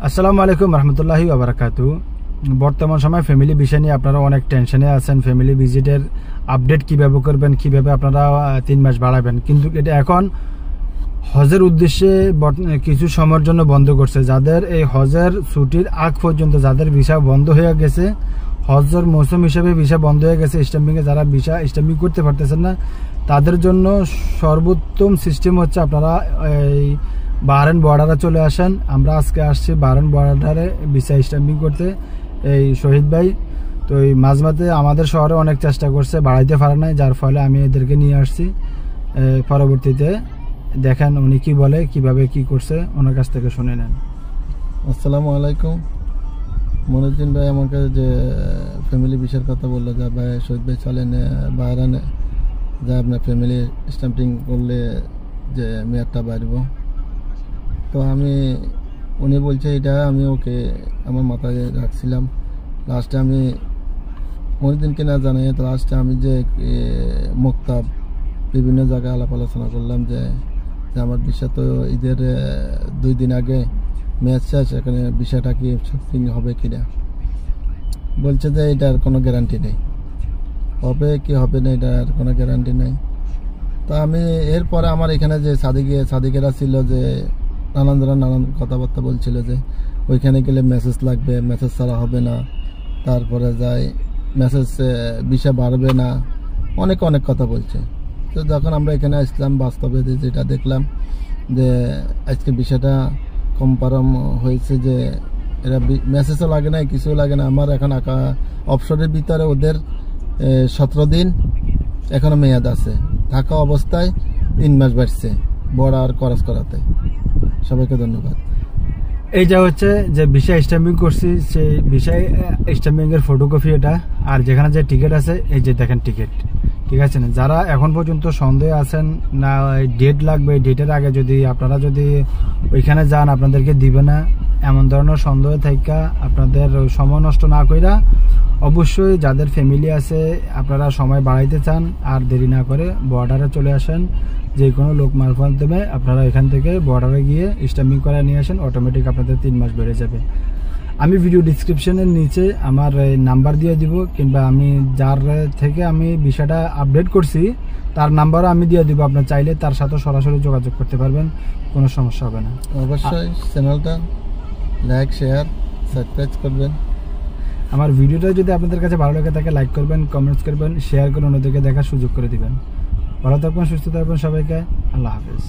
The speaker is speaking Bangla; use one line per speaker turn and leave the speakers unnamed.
আসসালামু আলাইকুম রহমতুল্লাহি ওয়া বারাকাতুহু। বর্তমান সময় ফ্যামিলি বিষয় নিয়ে আপনারা অনেক টেনশনে আছেন। ফ্যামিলি ভিজিটের আপডেট কিভাবে করবেন, কিভাবে আপনারা 3 মাস বাড়াবেন, কিন্তু এটা এখন হজের উদ্দেশ্যে কিছু সময়ের জন্য বন্ধ করছে। যাদের এই হজের ছুটির আগ পর্যন্ত যাদের ভিসা বন্ধ হয়ে গেছে, হজের মৌসুম হিসেবে ভিসা বন্ধ হয়ে গেছে, স্ট্যাম্পিংয়ে যারা ভিসা স্ট্যাম্পিং করতে পারতেছেন না, তাদের জন্য সর্বোত্তম সিস্টেম হচ্ছে আপনারা এই বাহরাইন বর্ডারে চলে আসেন। আমরা আজকে আসছি বাহরাইন বর্ডারে ভিসা স্ট্যাম্পিং করতে। এই শহীদ ভাই তো এই মাঝমাতে আমাদের শহরে অনেক চেষ্টা করছে, বাড়াইতে পারে নাই, যার ফলে আমি এদেরকে নিয়ে আসছি। পরবর্তীতে দেখেন উনি কি বলে, কিভাবে কি করছে, ওনার কাছ থেকে শুনে নেন।
আসসালামু আলাইকুম। মনুদ্দিন ভাই আমার কাছে যে ফ্যামিলি বিষয়ের কথা বললো, যে ভাই শহীদ ভাই চলেন বাহরাইনে, যা আপনার ফ্যামিলি স্ট্যাম্পিং করলে যে মেয়াদটা বাড়ব। তো উনি বলছে এটা, আমি ওকে আমার মাথায় রাখছিলাম। লাস্টে আমি মনুদ্দিনকে না জানাই, তো লাস্টে আমি যে মুক্তাব বিভিন্ন জায়গায় আলাপ আলোচনা করলাম যে আমার বিষয় তো ঈদের 2 দিন আগে ম্যাচ শেষ, এখানে বিষয়টা কি সত্যি হবে কিনা। বলছে যে এটার কোনো গ্যারান্টি নেই, হবে কি হবে না এটার কোনো গ্যারান্টি নেই। তো আমি এরপরে আমার এখানে যে সাদিকেরা ছিল, যে নানান কথাবার্তা বলছিল যে ওইখানে গেলে মেসেজ লাগবে, মেসেজ ছাড়া হবে না, তারপরে যায় মেসেজ ভিসা বাড়বে না, অনেক কথা বলছে। তো যখন আমরা এখানে আসলাম, বাস্তবে যেটা দেখলাম যে আজকে বিষয়টা কনফার্ম হয়েছে যে এরা মেসেজও লাগে না, কিছু লাগে না। আমার এখন অবসরের ভিতরে ওদের 17 দিন এখনো মেয়াদ আছে, থাকা অবস্থায় 3 মাস বাড়ছে বর্ডার ক্রস করাতে। সবাইকে ধন্যবাদ।
এইটা হচ্ছে যে ভিসা স্ট্যাম্পিং করছি, সেই ভিসা স্ট্যাম্পিং এর ফটোকপি এটা। আর যেখানে যে টিকিট আছে, এই যে দেখেন টিকিট, ঠিক আছে না? যারা এখন পর্যন্ত সন্দেহ আছেন না ডেট লাগবে, ডেটের আগে যদি আপনারা ওইখানে যান আপনাদেরকে দিবে না, এমন ধরনের সন্দেহ থাকা আপনাদের সময় নষ্ট না কইরা অবশ্যই যাদের ফ্যামিলি আছে আপনারা সময় বাড়াইতে চান আর দেরি না করে বর্ডারে চলে আসেন। যে কোনো লোক মারফত আপনারা এখান থেকে বর্ডারে গিয়ে স্ট্যাম্পিং করে নিয়ে আসেন, অটোমেটিক আপনাদের 3 মাস বেড়ে যাবে। আমি ভিডিও ডিসক্রিপশনের নিচে আমার নাম্বার দিয়ে দিব, কিংবা আমি যার থেকে আমি বিষয়টা আপডেট করছি তার নাম্বারও আমি দিয়ে দিব। আপনার চাইলে তার সাথে সরাসরি যোগাযোগ করতে পারবেন, কোনো সমস্যা হবে না।
অবশ্যই চ্যানেলটা লাইক, শেয়ার, সাবস্ক্রাইব করবেন।
আমার ভিডিওটা যদি আপনাদের কাছে ভালো লাগে থাকে লাইক করবেন, কমেন্টস করবেন, শেয়ার করে অন্যদেরকে দেখার সুযোগ করে দিবেন। ভালো থাকবেন, সুস্থ থাকবেন সবাইকে। আল্লাহ হাফেজ।